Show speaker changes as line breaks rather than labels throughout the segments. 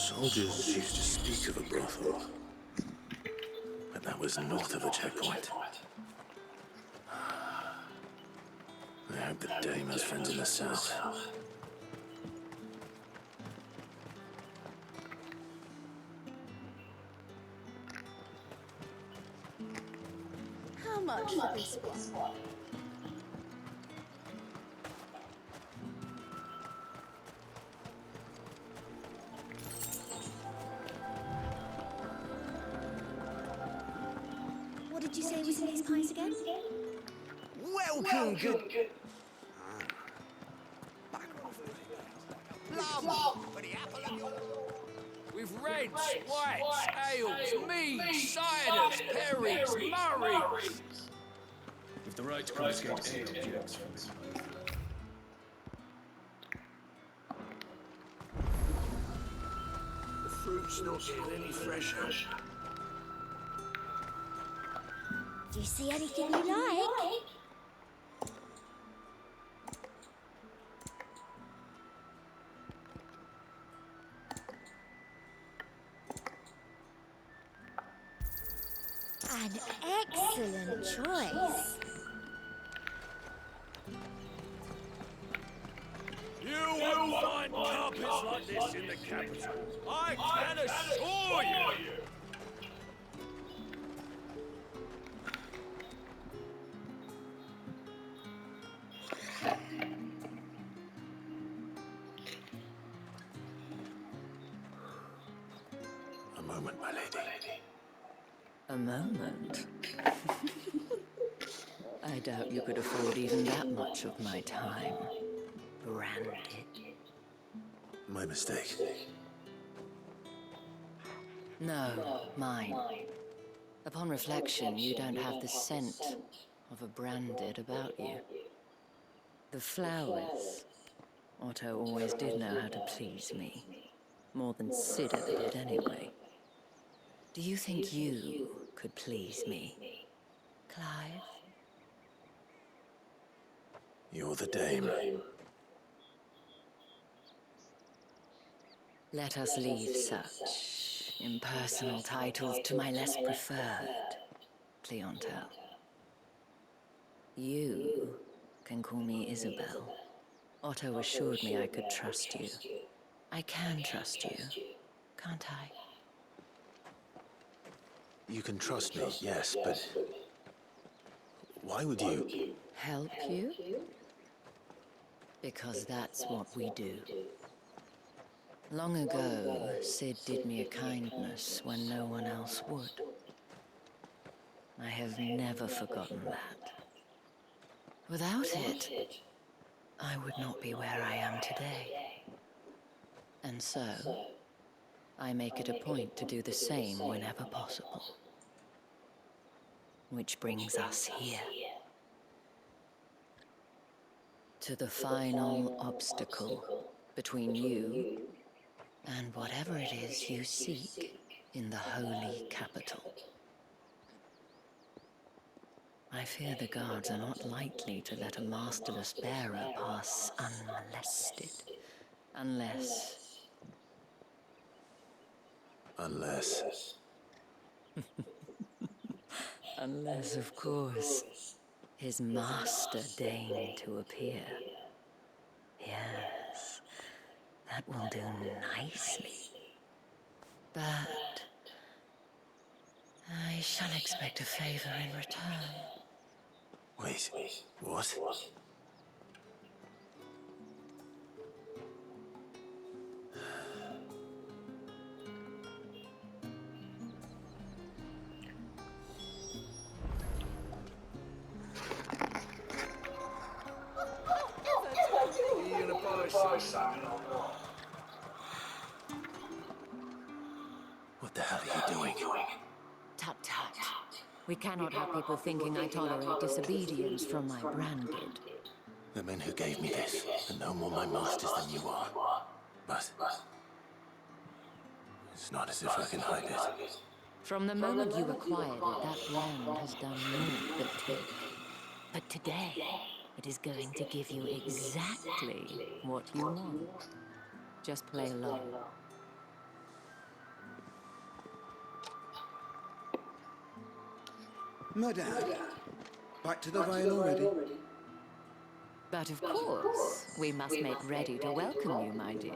Soldiers used to speak of a brothel, but that was north of the checkpoint. I hope the dame has friends in the south.
How much for this one? What did you say was in these pies again?
Welcome, good... With reds, whites, ales, meads, ciders, perries, murrays.
With the right to confiscate any objects from this.
The fruit's not getting any fresher.
Do you see anything you like? An excellent choice.
You won't find carpets like this in the capital. I can assure you.
A moment, my lady.
A moment? I doubt you could afford even that much of my time. Branded.
My mistake.
No, mine. Upon reflection, you don't have the scent of a branded about you. The flowers. Otto always did know how to please me. More than Sid ever did anyway. Do you think you could please me, Clive?
You're the dame.
Let us leave such impersonal titles to my less preferred clientele. You can call me Isabel. Otto assured me I could trust you. I can trust you, can't I?
You can trust me, yes, but... why would you...
Help you? Because that's what we do. Long ago, Sid did me a kindness when no one else would. I have never forgotten that. Without it, I would not be where I am today. And so, I make it a point to do the same whenever possible. Which brings us here. To the final obstacle between you and whatever it is you seek in the holy capital. I fear the guards are not likely to let a masterless bearer pass unmolested. Unless... Unless, of course, his master deigned to appear. Yes, that will do nicely. But I shall expect a favor in return.
Wait, what? What the hell are you doing?
Tut tut. We cannot have people thinking I tolerate disobedience from my branded.
The men who gave me this are no more my masters than you are. But... it's not as if I can hide it.
From the moment you acquired it, that brand has done more but take. But today, it is going to give you exactly what you want. Just play along.
Madame, back to the Vale already?
But of course, we must make ready to welcome you, my dear.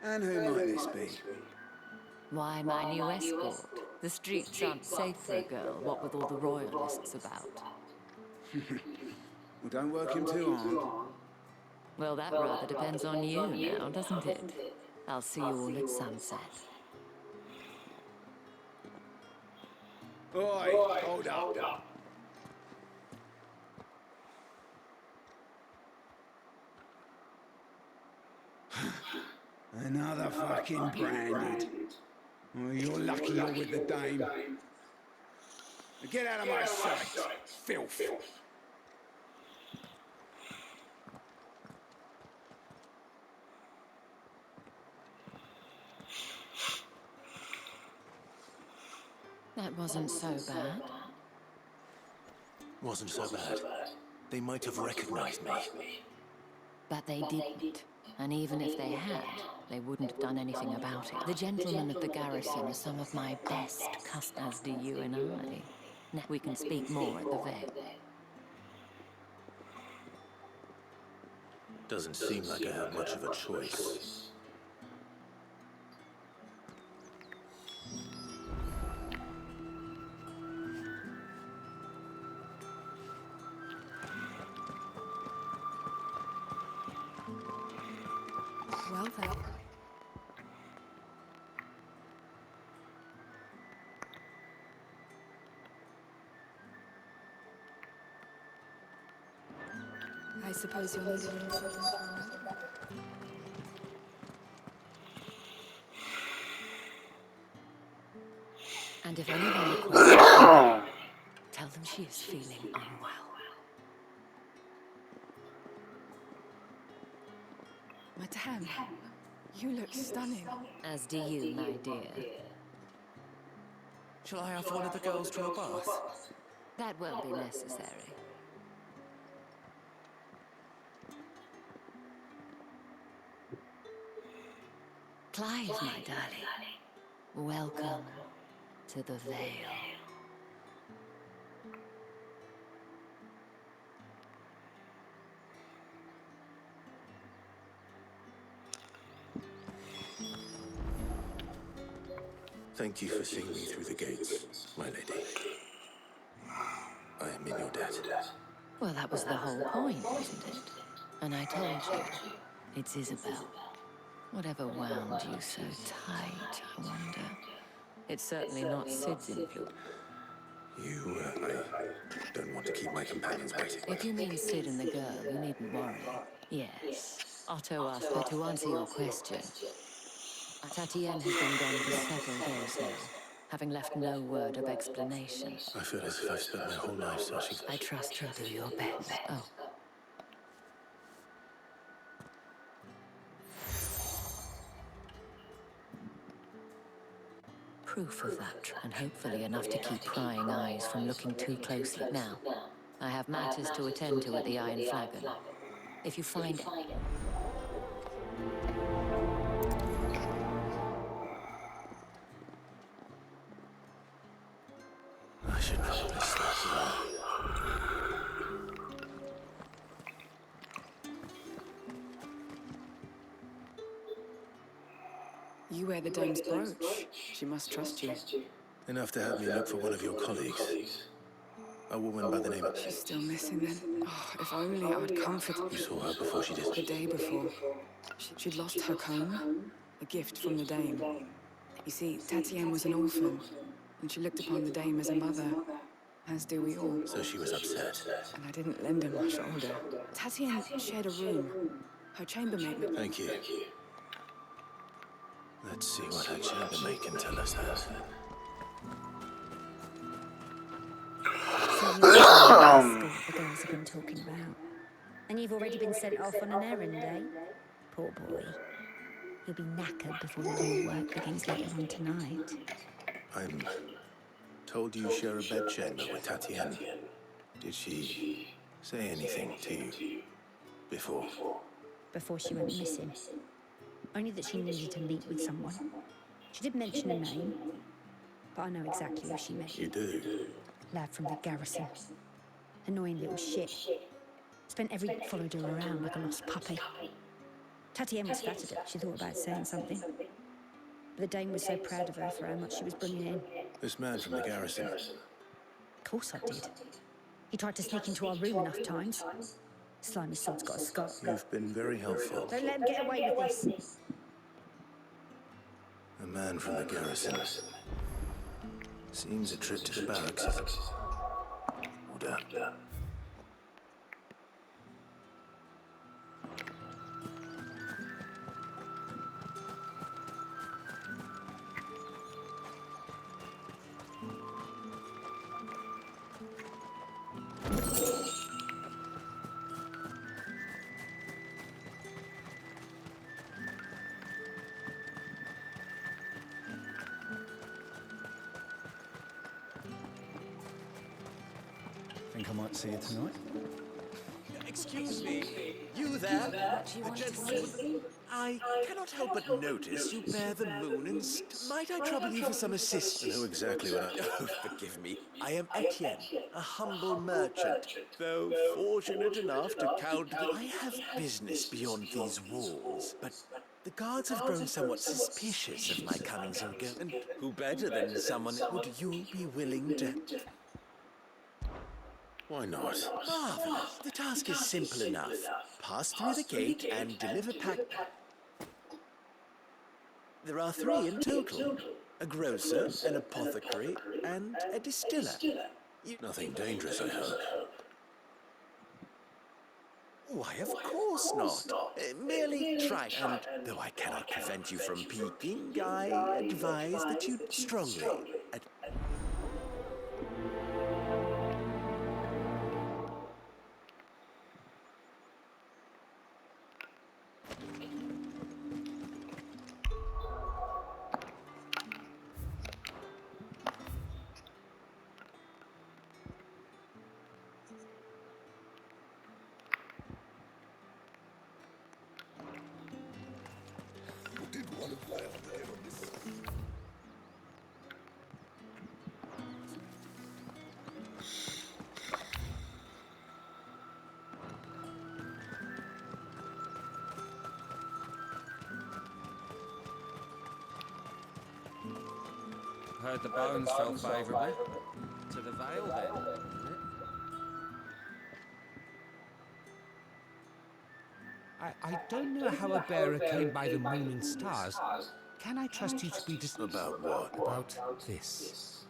And who might this be?
Why, my new escort. The streets aren't safe for a girl, what with all the royalists about.
Well, don't work him too hard.
Well, that rather depends on you now, doesn't it? I'll see you all at sunset.
Oi, hold up. Another fucking branded. Oh, you're lucky you're with the dame. Now get out of my sight, filth.
That wasn't so bad.
Wasn't so bad. They might have recognized me.
But they didn't. And even if they had, they wouldn't have done anything about it. The gentlemen of the garrison are some of my best customers, as do you and I. Now we can speak more at the Vale.
Doesn't seem like I have much of a choice.
Well then. I suppose you'll need it in for
And if anyone requires, tell them she is feeling unwell.
Madame, you look stunning.
As do you, my dear.
Shall I have one of the girls to a bath?
That won't be necessary. Clive, my darling. Welcome to the Vale.
Thank you for seeing me through the gates, my lady. I am in your debt.
Well, that was the whole point, wasn't it? And I told you, it's Isabel. Whatever wound you so tight, I wonder. It's certainly not Sid's influence.
I don't want to keep my companions waiting.
If you mean Sid and the girl, you needn't worry. Yes, Otto asked her to answer your question. Tatienne has been gone for several days now, having left no word of explanation.
I feel as if I've spent my whole life searching.
I trust you'll do your best. Oh. Proof of that, and hopefully enough to keep prying eyes from looking too closely. Now, I have matters to attend to at the Iron Flagon. If you find it...
I should probably stop now.
You wear the dame's brooch. She must trust you.
Enough to have me look for one of your colleagues. A woman by the name of...
She's still missing then. Oh, if only I would comfort her.
You saw her before she did.
The day before. She'd lost her comb. A gift from the dame. You see, Tatienne was an orphan, and she looked upon the dame as a mother, as do we all.
So she was upset.
And I didn't lend her my shoulder. Tatienne shared a room. Her chambermaid...
Thank you. Let's see what her chambermaid can tell us now.
So you're the escort the girls have been talking about. And you've already been sent off on an errand, eh? Poor boy. He'll be knackered before the real work begins later on tonight.
I'm told you share a bedchamber with Tatienne. Did she say anything to you before?
Before she went missing. Only that she needed to meet with someone. She did mention a name, but I know exactly who she meant.
You do?
Lad from the garrison. Annoying little shit. Spent every day followed her around like a lost puppy. Tatienne was flattered her. She thought about saying something. But the Dane was so proud of her for how much she was bringing in.
This man from the garrison.
Of course I did. He tried to sneak into our room enough times. Slimy sod's got a scar.
You've been very helpful.
Don't let him get away with this.
A man from the garrison. Seems a trip to the barracks is order.
Think I might see you tonight?
Excuse me, you there?
Do you want to
Gentleman with
see?
I cannot help but notice you bear the moon and might I trouble you for some assistance?
I know exactly what I...
Oh, forgive me. I am Etienne, a humble merchant, though fortunate enough to count that I have business beyond these walls. But the guards have grown somewhat suspicious of my comings and goings, and who better than someone would you be willing to...
Why not?
Marvelous. The task is simple enough. Pass through the gate and deliver pack... There are 3 in total. A grocer, an apothecary, and a distiller.
Nothing dangerous, I hope.
Why, of course not. Merely try, and though I cannot prevent you from peeking, I advise that you strongly...
Heard the bones fell favourably. To the Vale, then.
I don't know how a bearer came by the moon and stars. Can I trust you to be
About what?
About this.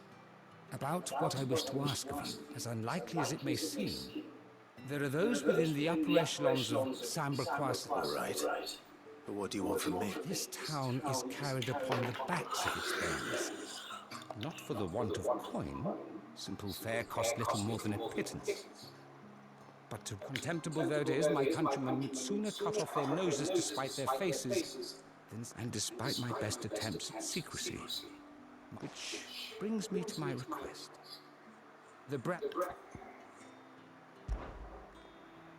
About what I wish to ask of you, as unlikely as it may seem. There are those within the upper echelons of Sambre-Croix.
All right. But what do you want from me?
This town is carried upon the backs of its bearers. Not for the want of coin. Simple fare costs little more than a pittance. But to contemptible though it is, my countrymen would sooner cut off their noses to spite their faces, and despite my best attempts at secrecy. Which brings me to my request. The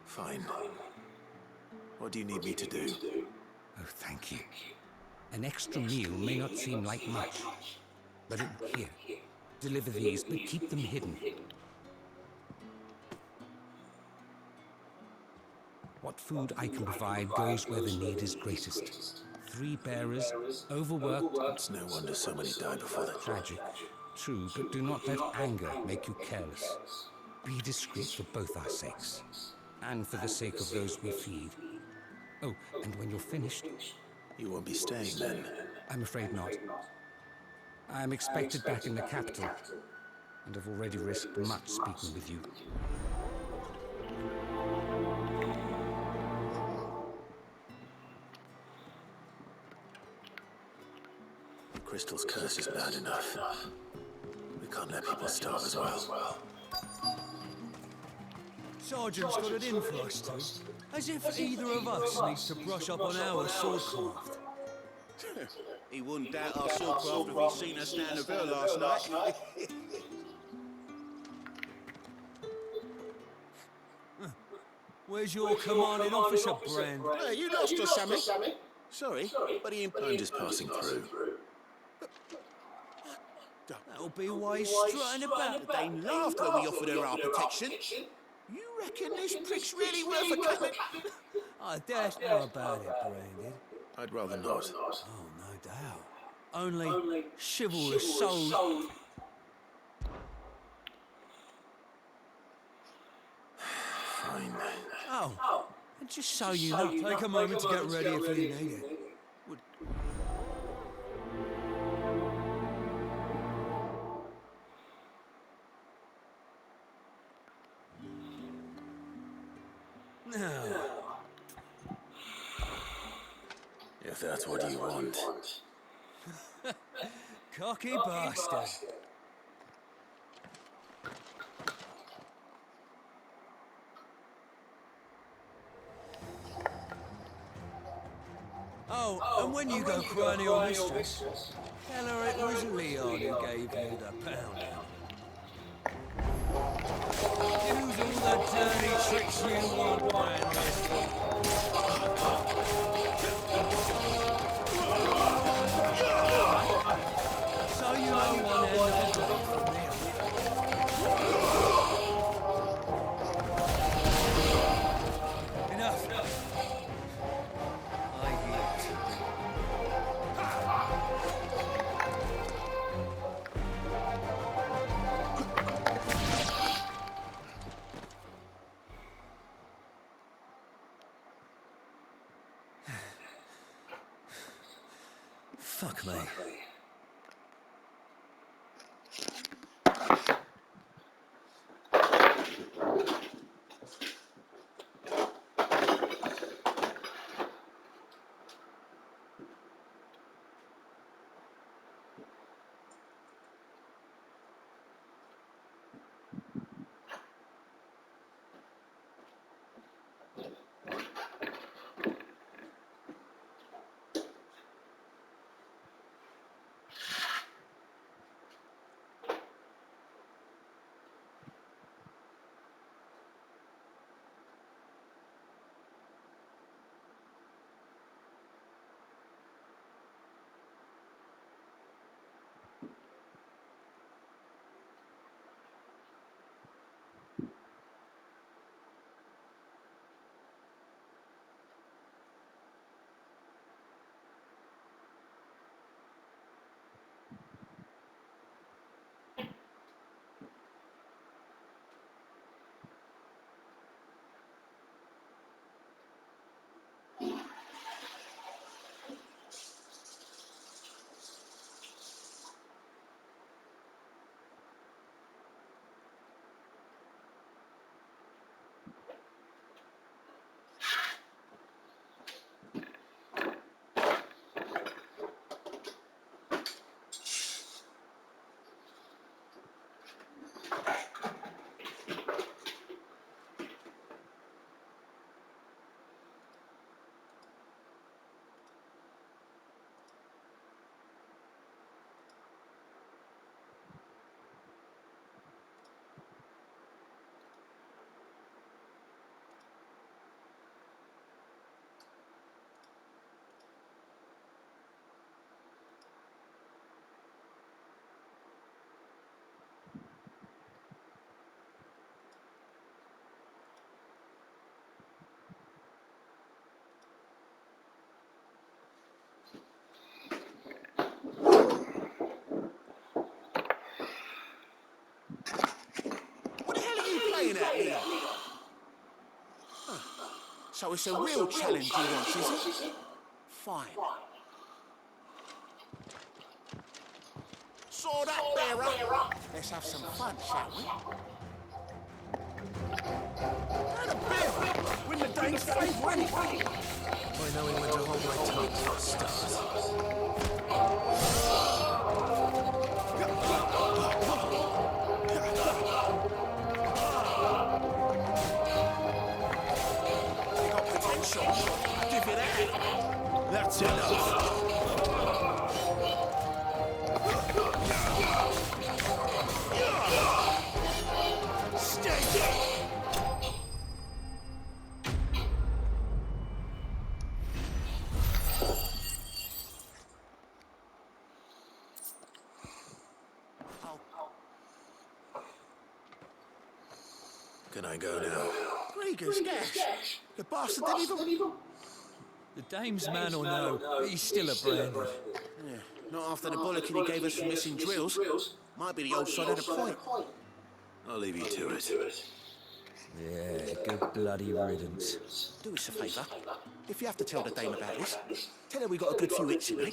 Fine. What do you need me to do?
Oh, thank you. An extra meal may not seem like much, but here, deliver these, but keep them hidden. What food I can provide goes where the need is greatest. 3 bearers, overworked...
It's no wonder so many die before the...
Tragic. True, but do not let anger make you careless. Be discreet for both our sakes, and for the sake of those we feed. Oh, and when you're finished...
You won't be staying then?
I'm afraid not. I am expected back in the capital, and have already risked much speaking with you.
Crystal's curse is bad enough. We can't let people starve as well.
Sergeant's got it in for us two. As if either of us needs to brush up on our swordcraft.
He wouldn't doubt our swordcraft if he'd seen us down the bill last night.
Where's your commanding officer, Brand?
Hey, you lost us something? Sorry, but he...
I'm just passing through.
That'll be why he's strutting about. The Dame laughed when we offered her our protection. You reckon this prick's really worth a couple?
I don't know about it, Brandon.
I'd rather not.
Oh, no doubt. Only chivalrous souls.
Fine.
Oh, and just so you know, take a moment to get ready if you need it. Now,
If that's what you want.
cocky bastard. Oh, and when you go crying to your mistress, tell her it was Leon who gave you the pound. Use all the dirty tricks you want, Brandon. So you know one end of the blade from the other. Enough. I yield. Fuck me.
What the hell are you playing at here? So it's a real challenge he wants, is it? Fine. Sword up, bearer. Let's have some fun, shall we? And a bearer! Win the Dane's favour anyway.
By knowing when to hold my tongue for a start.
They got potential. Give it out.
That's enough.
I'll
Can I go now?
Gregus, gash! The bastard didn't even...
The dame's man or no, he's still a branded.
Yeah, not after the bollocking he gave us for missing drills. Might be the old sod at a point.
I'll leave you to it.
Yeah, good bloody riddance.
Do us a favour. If you have to tell the dame about this, tell her we got a good few hits in, eh?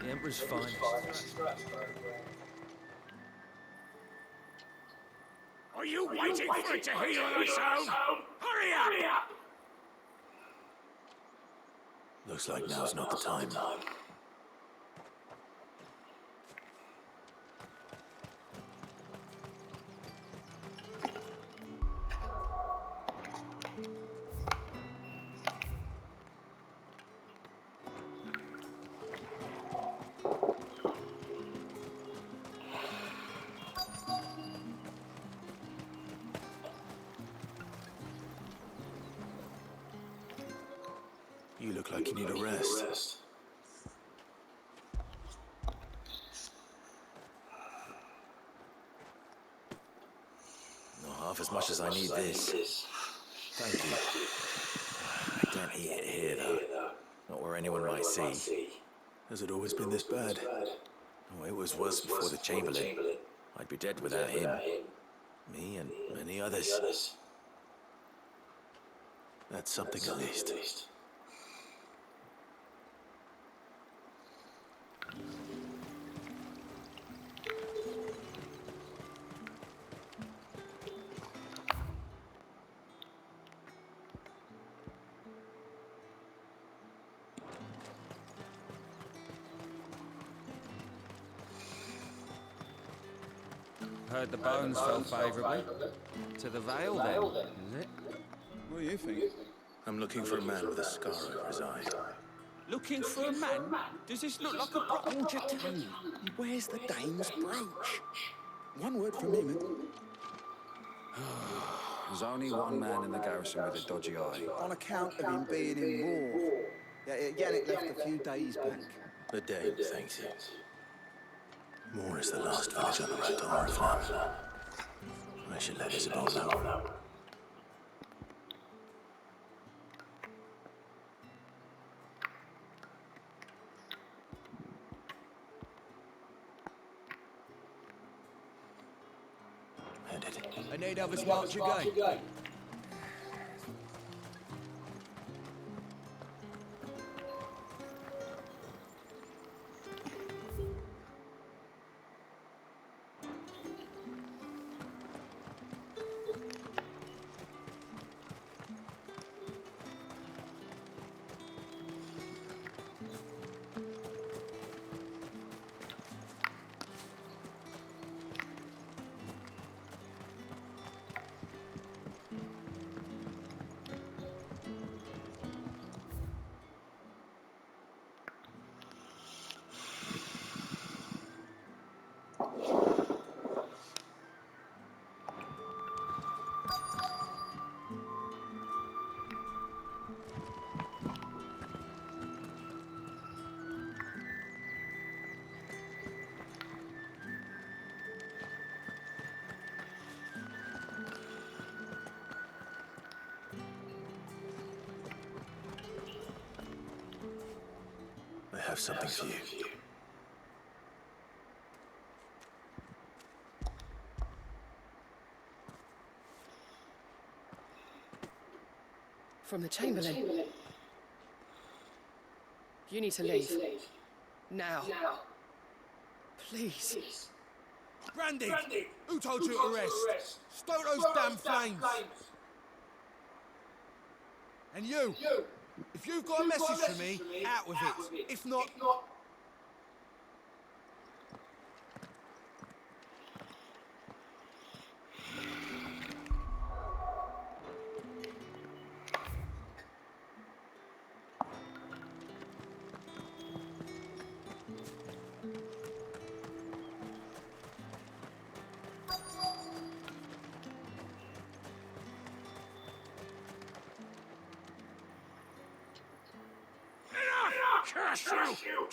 The Emperor's finest.
Are you waiting for it to heal us out? Hurry up!
Looks like now's not the time. You look like you need a rest. Not half as much as I need this. Thank you. I can't hear it here, though. Not where anyone might see. Has it always been this bad? Oh, it was worse before the Chamberlain. I'd be dead without him. Me and many others. That's something at least.
Heard the bones fell favourably. To the Vale, then, is it?
What do you think?
I'm looking for a man with a scar over his eye.
Looking for a man? Does this look like a
Hold your tongue. Where's the dame's brooch? One word from him.
There's only one man in the garrison with a dodgy eye.
On account of him being in war. Yeah, Yannick left a few days back.
The Dame thinks it. Moore is the last village on the road to Oriflamme. I should let Isabel know. Headed.
I need others march again. I have something for you.
From the Chamberlain. You need to leave. Now. Please.
Brandy! Who told you to rest? Stoke those damn flames! And you! If you've got a message for me, out with it. If not...
Curse you!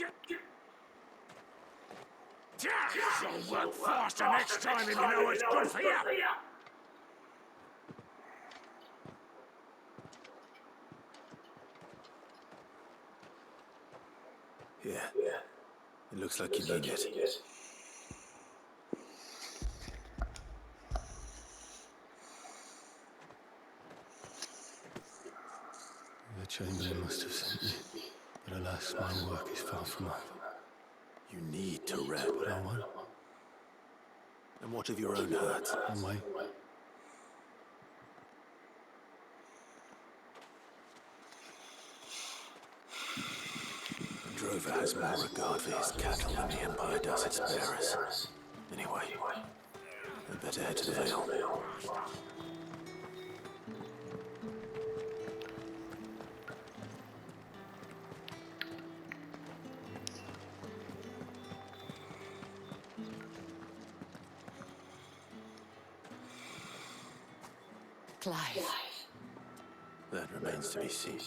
You'll work faster next time if you know what's good for you!
Yeah. It looks like you need it.
The Chamberlain must have sent me, but alas, my work is far from over.
You need to rep.
No one?
And what of your own hurt?
On my...
Drover has more regard for his cattle than the Empire does its bearers. Anyway, I'd better head to the Vale.
Clive.
That remains to be seen.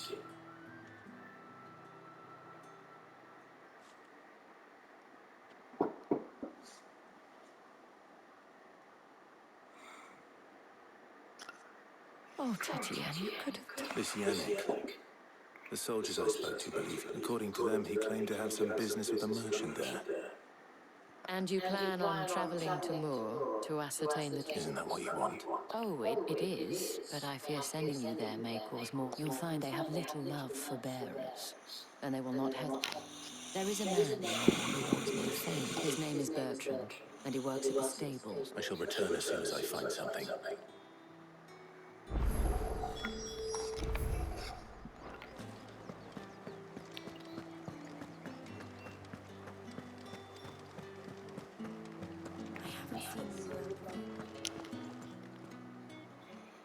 Oh, Tatiana, you could have...
This Yannick. The soldiers I spoke to believe, according to them, he claimed to have some business with a merchant there.
And you plan on travelling to Moor to ascertain the truth?
Isn't that what you want?
Oh, it is, but I fear sending you there may cause more. You'll find they have little love for bearers, and they will not help. There is a man in Moor who wants me a favour. His name is Bertrand, and he works at the stables.
I shall return as soon as I find something.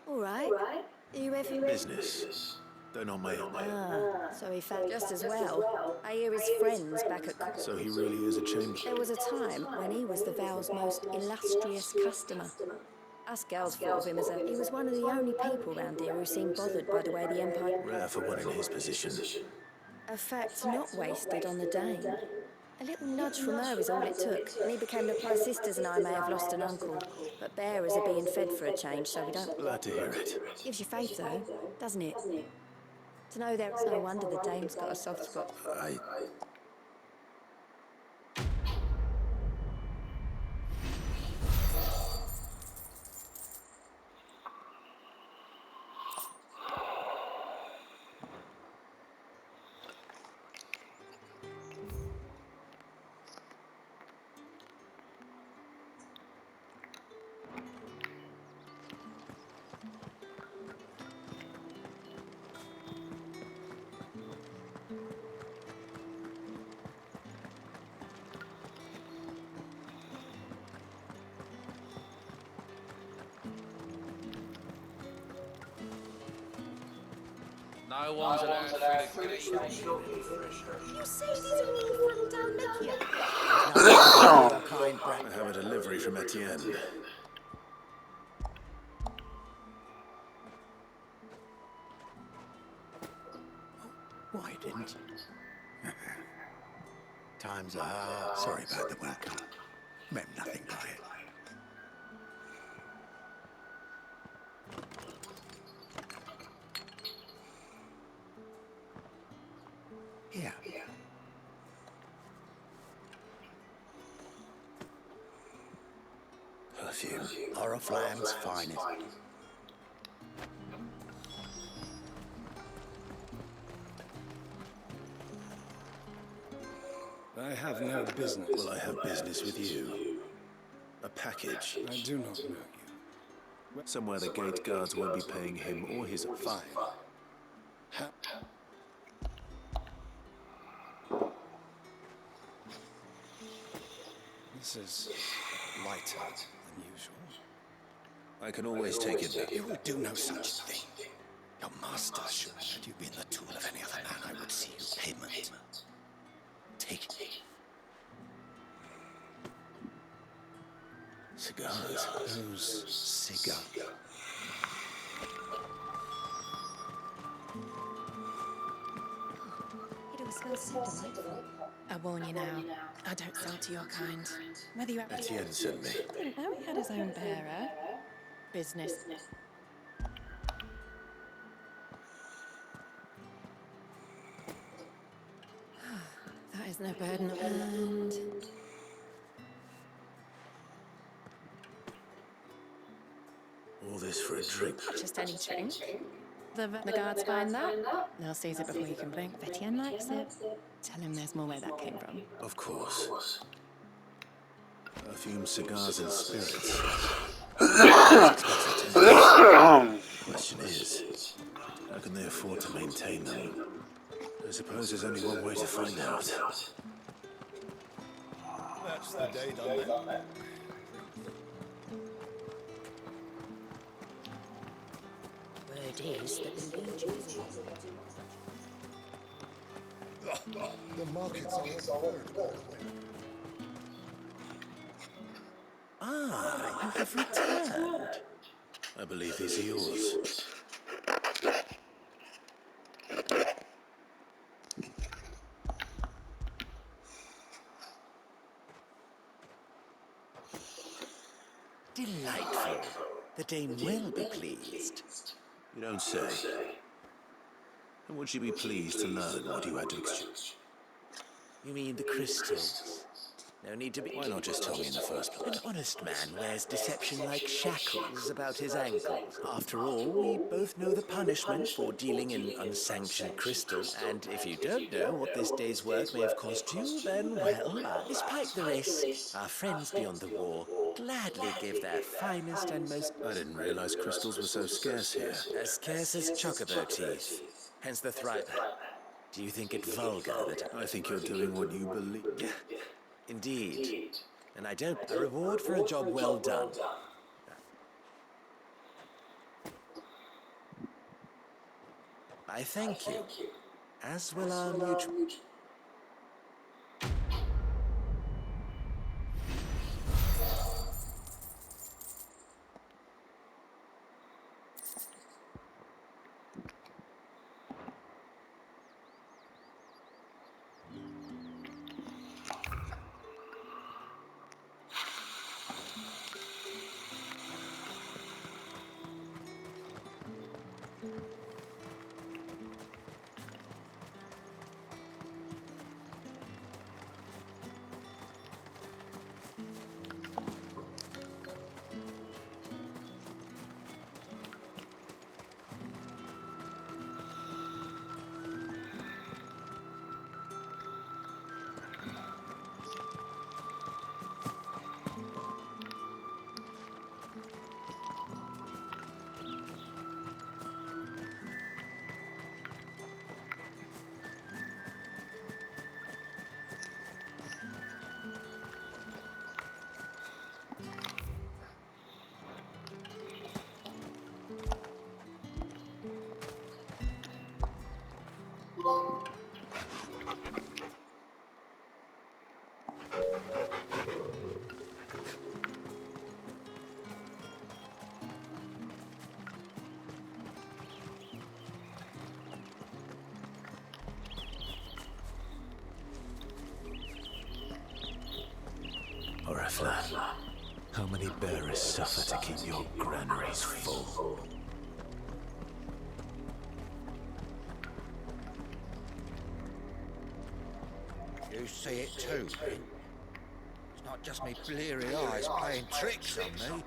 All right. Are you ever...
Business. Though not my own.
Ah, so he felt just as well. I hear his friends back at...
So he really is a chamberlain.
There was a time when he was the Vale's most illustrious customer. Us girls thought of him as he was one of the only people round here who seemed bothered by the way the Empire...
Rare for one in his position.
A fact not wasted on the Dane. A little nudge from her is all it took, and he became the my sisters and I may have lost an uncle. But bearers are being fed for a change, so we don't...
Glad to hear it.
Gives you faith, though, doesn't it? To know there's no wonder the Dame's got a soft spot.
No one's allowed through the gate.
You say these are all from Dalmatia?
I have a delivery from Etienne.
Why didn't you? Times are hard. Sorry about the welcome. Meant nothing by it. Here.
Perfume.
Oriflamme's finest.
I have no business.
Well, I have business with you. A package.
I do not know you.
Somewhere the gate guards won't be paying him or his fine.
This is lighter than usual.
I can always take it back.
You will do no such thing. Your master should had you been the tool of any other man, I would see you payment. Take it.
Cigars.
Those cigars.
It'll smells so delightful.
I warn you now, I don't sell to your kind. Whether you actually...
Etienne sent me.
Didn't know he had his own bearer. Business. That is no burden. And...
All this for a drink.
just any drink. The guards find that. They'll seize it before you can blink.
Etienne likes it.
Tell him there's more where that came from.
Of course. Perfume, cigars, and spirits. Question is, how can they afford to maintain them? I suppose there's only one way to find out.
That's the day done then.
Word is that the legions...
The markets are third.
Ah, you have returned. I believe these are yours.
Delightful. The dame will be pleased.
You don't say. And would she be pleased to learn what you had to exchange?
You mean the crystals? No need to be...
Why not just tell me in the first place?
An honest man wears deception like shackles about his ankles. After all, we both know the punishment for dealing in unsanctioned crystals. And if you don't know what this day's work may have cost you, then, well, despite the risk, our friends beyond the wall gladly give their finest and most...
I didn't realize crystals were so scarce here.
As scarce as chocobo teeth. Hence the thrive. Do you think it vulgar that...
I think you're doing what you believe.
Indeed. And I don't... A reward for a job well done. I thank you. As will our mutual...
Oriflamme, how many bearers suffer to keep your granaries full?
You see it too, Ben? It's not just me bleary eyes playing tricks on me.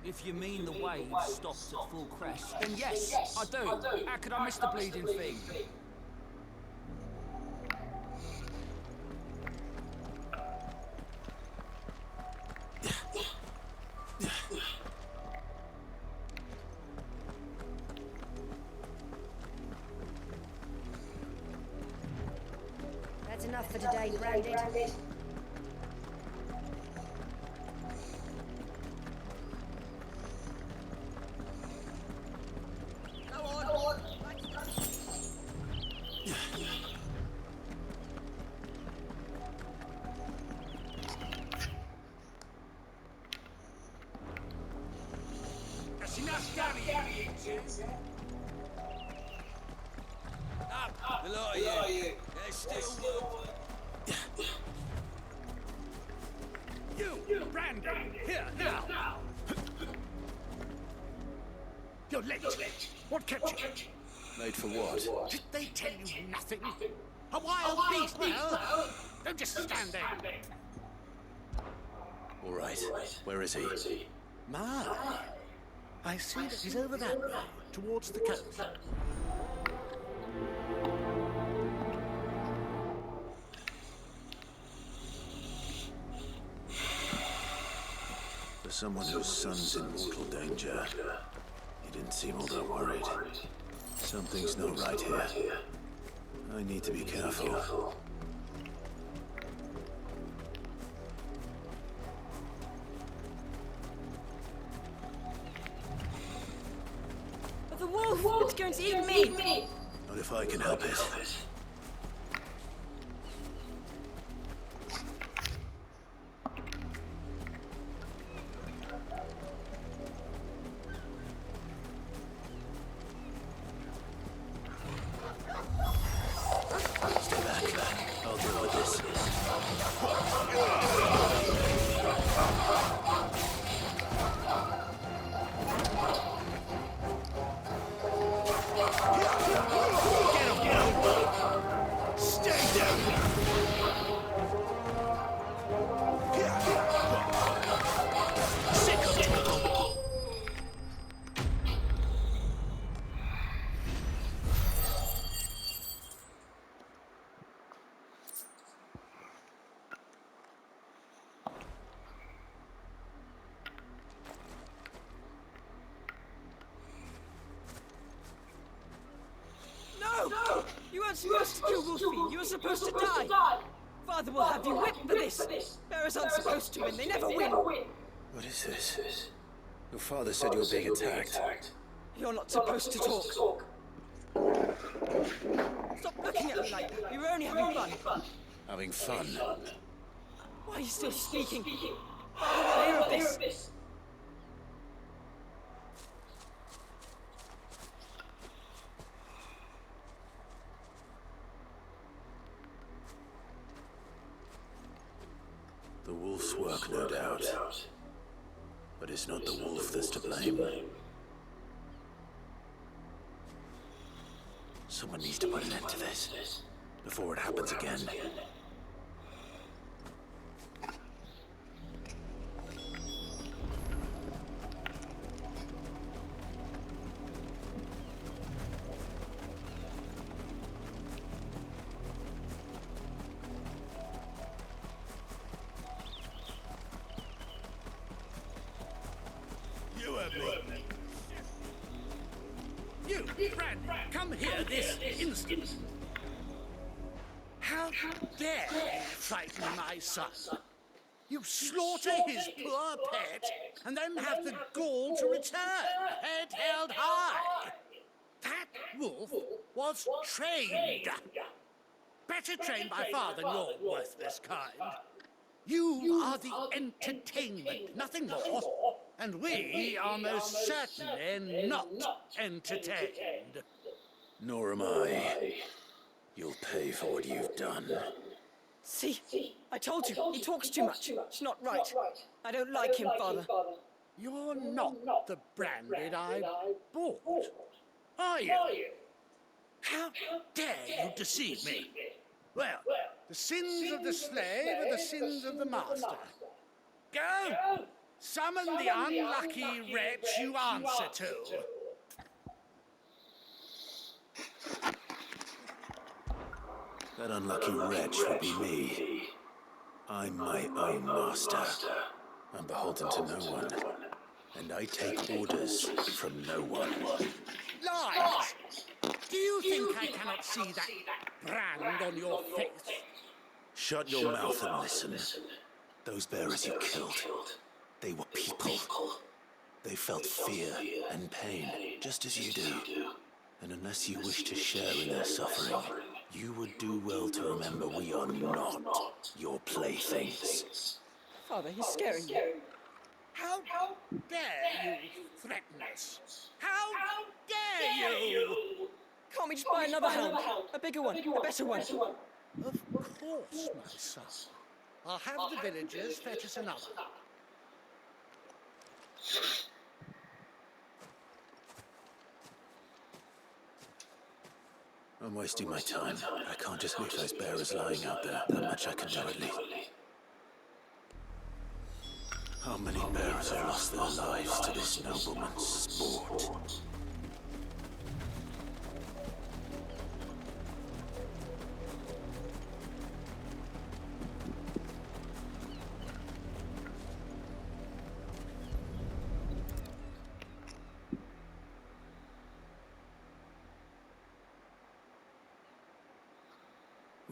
If you mean the waves stopped at full crest, then yes, I do. How could I miss the bleeding thing?
That's enough for today, Branded.
That's enough down here, you two. Up, the lot of you. There's
still would. You, Brandy, here, now. You're late. What kept you?
Late for what?
Did they tell you nothing? A wild beast, well, don't just stand there.
All right. Where is he?
My, I see that he's over that way, towards the coast.
For someone whose son's in mortal danger, he didn't seem all that worried. Something's not right here. I need to be careful.
The wolf! It's going to eat me!
Not if I can help it. Stay back. I'll deal with this.
No! You weren't supposed to kill Wolfie. You were supposed to die. Father will have you whipped for this. Bearers aren't supposed to win. They never win.
What is this? Your father said you were being attacked.
You're not supposed to talk. Stop looking at me like that. You were only having fun.
Having fun?
Why are you still speaking? Father will hear of this.
The wolf's work, no doubt. But it's not the wolf that's to blame. Someone needs to put an end to this, before it happens again.
You, Brand, come here this instant. How dare you frighten my son? You slaughter his poor pet and then have the gall to return, head held high. That wolf was trained. Better trained by far than your worthless kind. You are the entertainment, nothing more. And we are most certainly not entertained.
Nor am I. You'll pay for what you've done.
See? I told you. He talks too much. It's not right. I don't like him, Father.
You're not the Branded I bought, are you? How dare you deceive me? Well, the sins of the slave are the sins of the master. Go! Summon the unlucky wretch you answer to.
That unlucky wretch would be me. I'm my own master. I'm beholden to no one. And I take orders from no one.
Lies! Do you think I cannot see that brand on your face?
Shut your mouth and listen. Those bearers you killed, they were people. They felt fear and pain, just as you do. And unless you wish to share in their suffering, you would do well to remember we are not your playthings.
Father, he's scaring you.
How dare you threaten us? How dare you?
Can't we just buy another hound? A bigger one, a better one.
Of course, my son. I'll have the villagers fetch us another.
I'm wasting my time. I can't just leave those bearers lying out there. That much I can do at least. How many bearers have lost their lives to this nobleman's sport?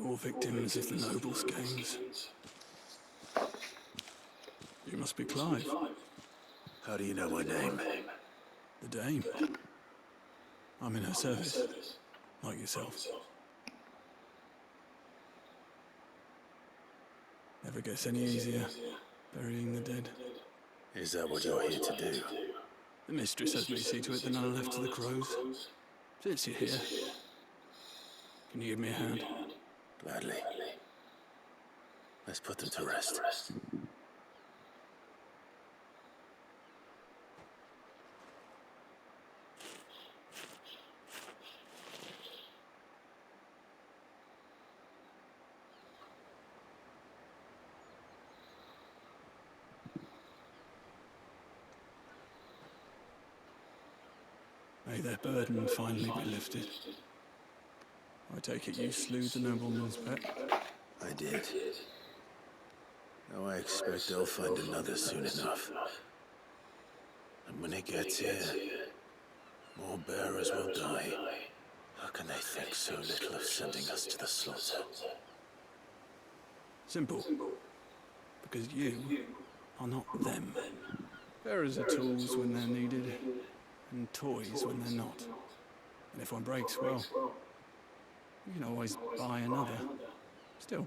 All victims of the nobles' games. You must be Clive.
How do you know my name?
The Dame. I'm in her service, like yourself. Never gets any easier, burying the dead.
Is that what you're here to do?
The mistress has me see to it that none are left to the crows. Since you're here, can you give me a hand?
Gladly. Let's put them to rest.
May their burden finally be lifted. I take it you slew the nobleman's pet?
I did. Now I expect they'll find another soon enough. And when it gets here, more bearers will die. How can they think so little of sending us to the slaughter?
Simple. Because you are not them. Bearers are tools when they're needed, and toys when they're not. And if one breaks, well, you can always buy another. Still,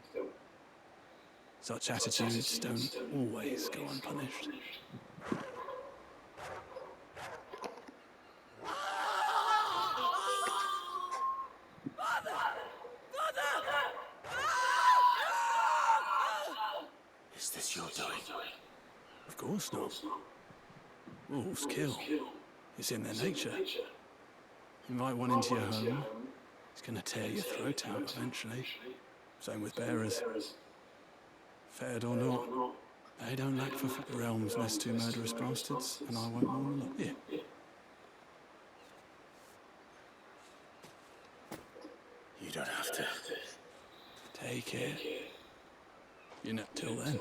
such attitudes don't always go unpunished.
Is this your doing?
Of course not. Wolves kill. It's in their nature. Invite one into your home, it's gonna tear your throat out eventually. Same with bearers. Fed or not, they don't lack for the realm's nest two murderous bastards, and I won't warn the lot. Here.
You don't have to.
Take it. You're not till then.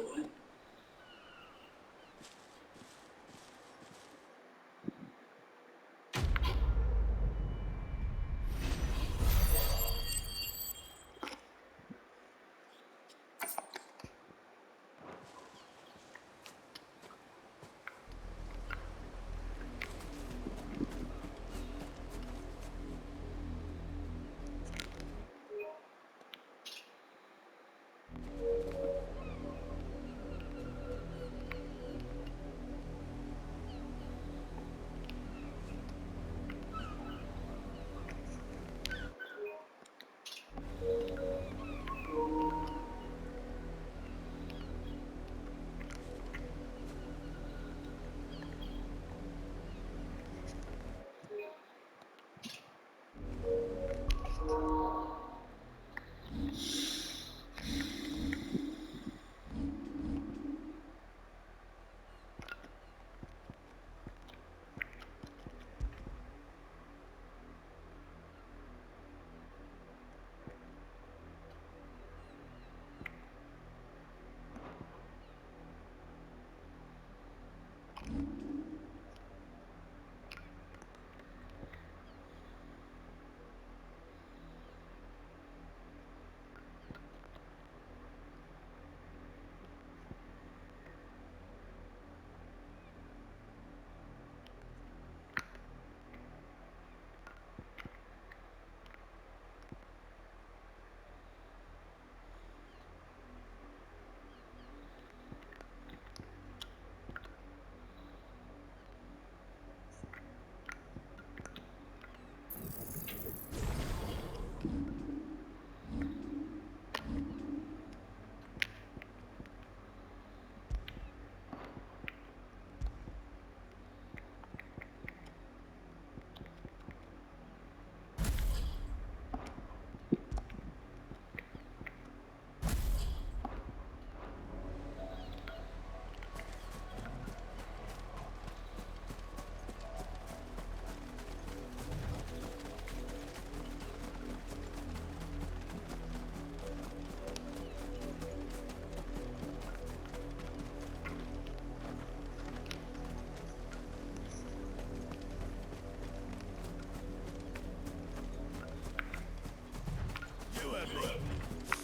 Burnley.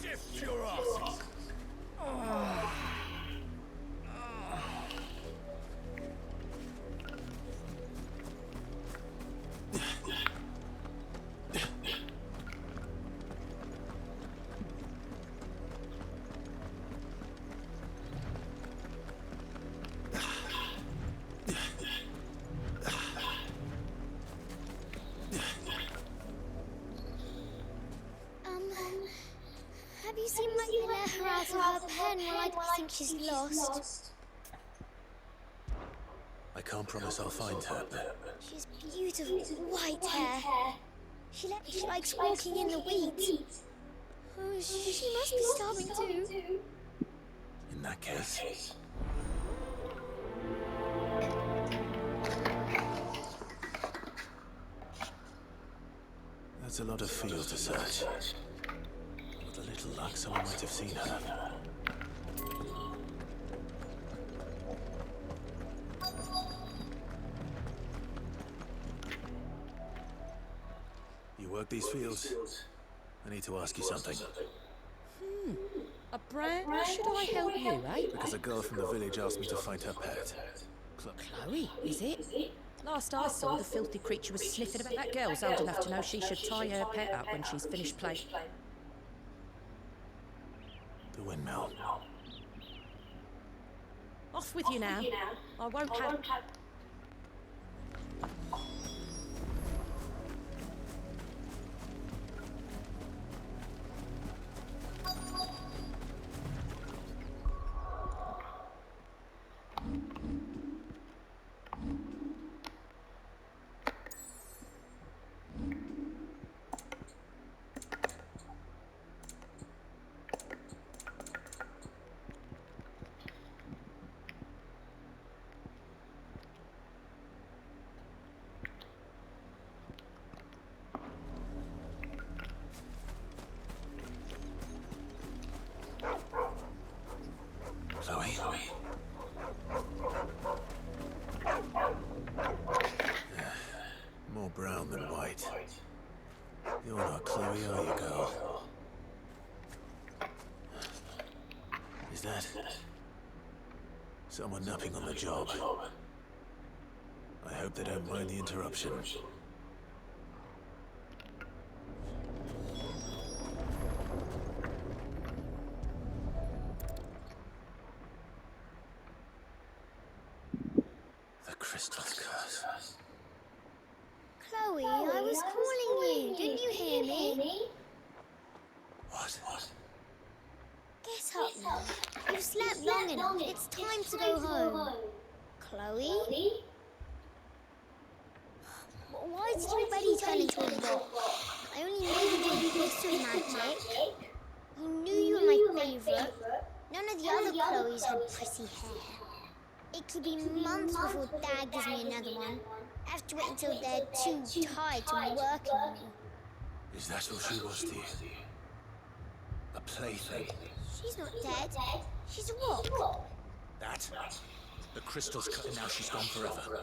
Shift your asses.
Have you seen Maggie let her out of her pen while I think she's lost?
I can't promise I'll find her, but
She's beautiful white hair. She likes walking in the wheat. Oh, she must be starving too.
in that case... That's a lot of field to search. With a little luck, someone might have seen her. You work these fields? I need to ask you something.
A brand? Why should I help you, eh?
Because a girl from the village asked me to find her pet.
Chloe, is it? Last I saw, the filthy creature was sniffing about that girl's old enough to know she should tie her pet up when she's finished playing.
The windmill.
Off with you now. I won't have...
Chloe? More brown than white. You're not Chloe, are you, girl? Is that... someone napping on the job? I hope they don't mind the interruption.
Chloe, I was calling you. Didn't you hear me?
What?
Get up now. You've slept long enough. It's time to go home. Chloe? Why did your belly turn into a rock? I only made you do this with magic. You knew you were my favourite. None of the other Chloes had pretty hair. It could be months before Dad gives me another one. I have to wait until they're too tired to work on me.
Is that all she was to you? A plaything?
She's not dead. She's a rock.
That? The crystal's cut and now she's gone forever.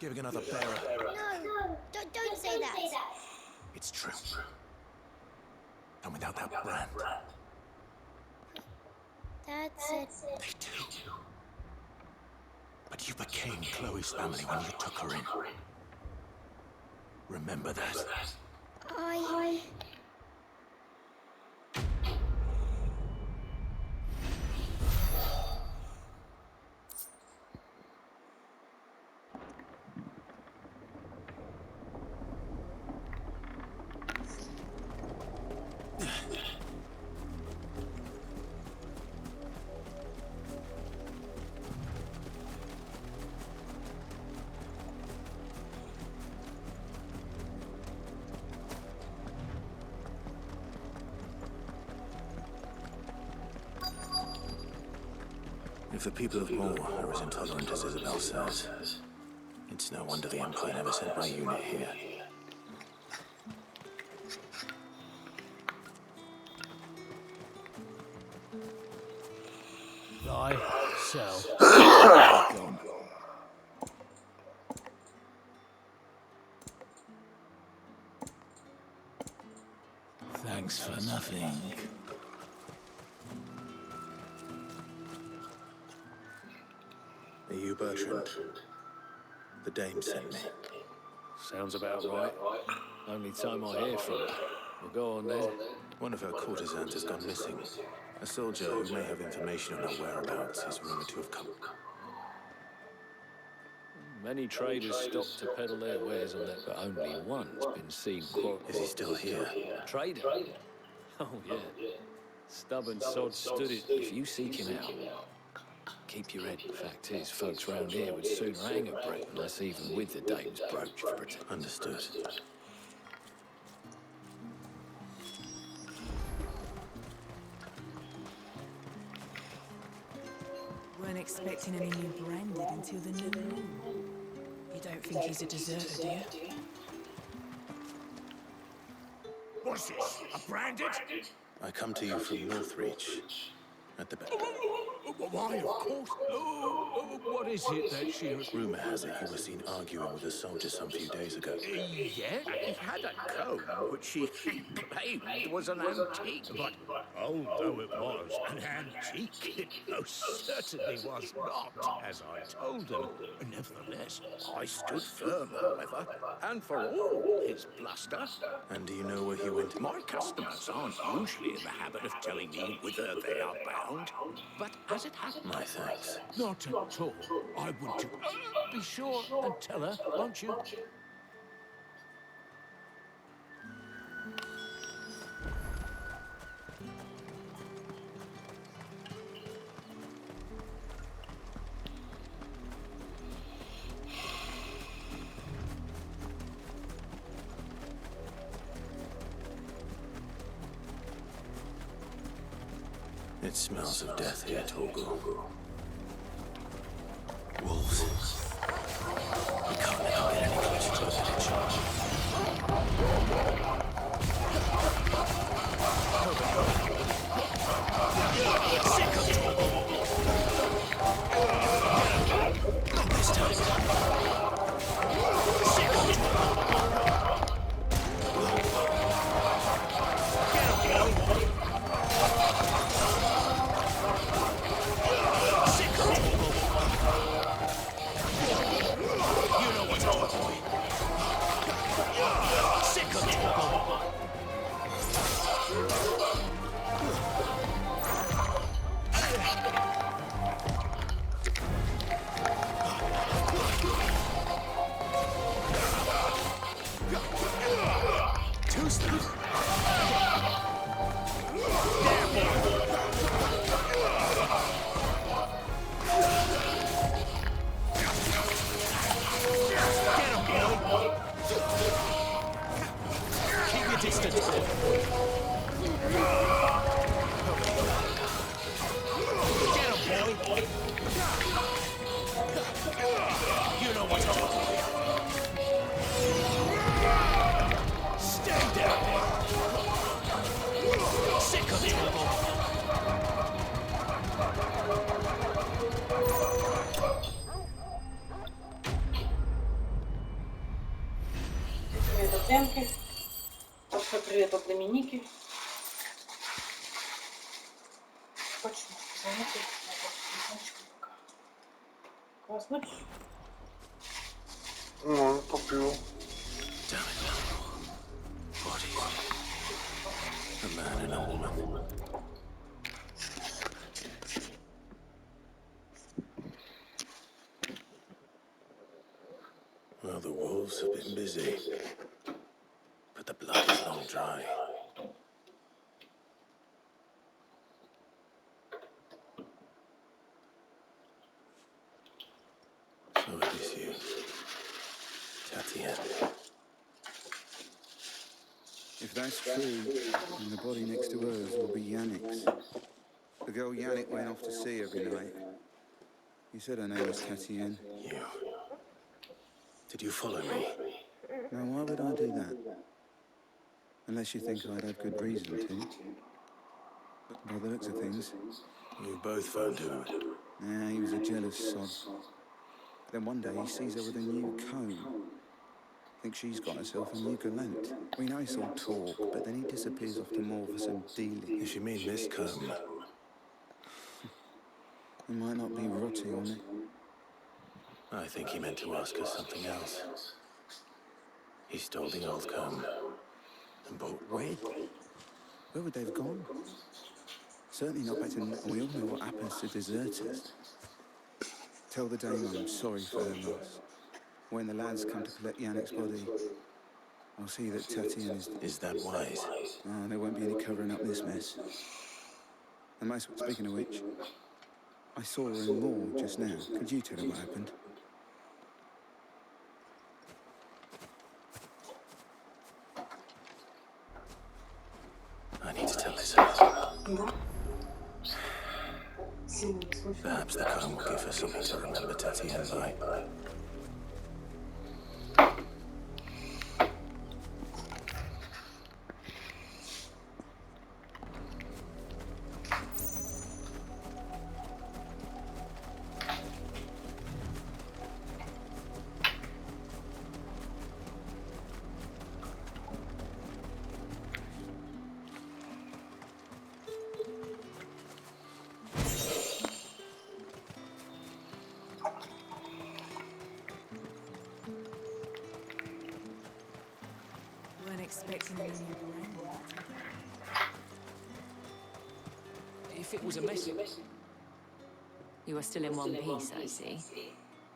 Giving another bearer.
No, don't say that.
It's true. And without that brand.
Dad said...
They do. But you became Chloe's family when you took her in. Remember that.
I...
If the people of Moore are as intolerant as Isabel says, it's no wonder the Empire never sent my unit here.
Thyself. Gone.
Thanks for nothing. Are you Bertrand? The dame sent me.
Sounds about right. Only time I hear from her. Well, go on then.
One of her courtesans has gone missing. A soldier who may have information on her whereabouts is rumored to have come.
Many traders stop to peddle their wares on that, but only one's been seen
Is he still here?
Trader? Oh, yeah. Stubborn sod stood it. If you seek him out, keep your head. Fact is, folks round here would sooner hang a brick than us even with the dame's brooch for protection.
Understood.
Weren't expecting any new branded until the new moon. You don't think he's a deserter, do you?
What's this? A branded?
I come to you from Northreach. At the back.
Why, of course.
What is it that she...
Rumour has it he was seen arguing with a soldier some few days ago.
Yeah, he had a comb which he claimed was an antique. But although it was an antique, it most certainly was not, as I told him. Nevertheless, I stood firm, however, and for all his bluster.
And do you know where he went?
My customers aren't usually in the habit of telling me whither they are bound, but as it happens...
My thanks.
Not at all. I would to be sure and tell her, won't you?
It smells of death here, Torgal. Wolves. We can't let them get any closer to the village. Not this time.
Демки. Большой привет от Доминики. Точно, занятия на пока. Класс ночи.
Ну, попил.
A man and a woman. Well, the wolves have been busy, but the blood is long dry. So it is you, Tatiana.
If that's true, then the body next to hers will be Yannick's. The girl Yannick went off to see every night. You said her name was Tatiana.
You. Did you follow me?
Now, why would I do that? Unless you think I'd have good reason to. But by the looks of things...
You both found him.
Yeah, he was a jealous sod. Then one day he sees her with a new comb. think she's got herself a new gallant. We know it's all talk, but then he disappears off to more for some dealing.
If you mean this comb,
He might not be rotting on it.
I think he meant to ask us something else. He stole the old comb and bought...
Where? Where would they have gone? Certainly not back to... We all know what happens to deserters. Tell the dame I'm sorry for her loss. When the lads come to collect Yannick's body, I'll see that Tatian is...
Is that wise?
Oh, there won't be any covering up this mess. And most, speaking of which, I saw her in Moor just now. Could you tell her what happened?
I need to tell this out. Perhaps the comb will give her something to remember Tatian by.
Expecting any new brand.
If it was a message...
You are still in one piece, I see.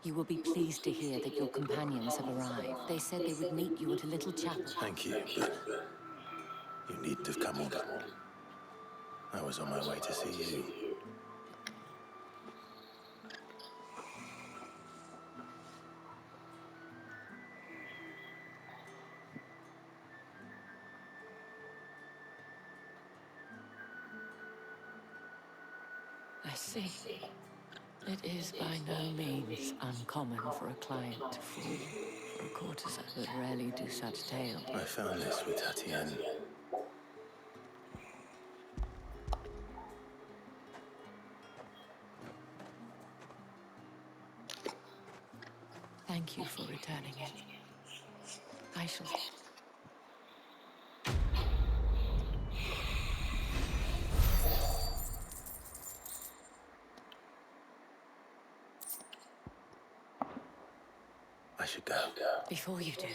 You will be pleased to hear that your companions have arrived. They said they would meet you at a little chapel.
Thank you, but you needn't have come on. I was on my way to see you.
I see. It is by no means uncommon for a client to fall for a courtesan, but rarely do such tales.
I found this with Tatian.
Thank you for returning it. I shall...
I should go.
Before you do,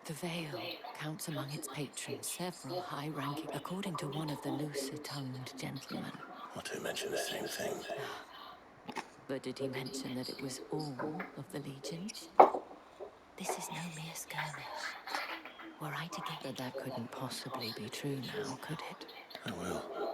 the Vale counts among its patrons several high-ranking, according to one of the looser-tongued gentlemen.
Not to mention the same thing.
But did he mention that it was all of the legions? This is no mere skirmish. Were I to get... But that couldn't possibly be true now, could it?
I will.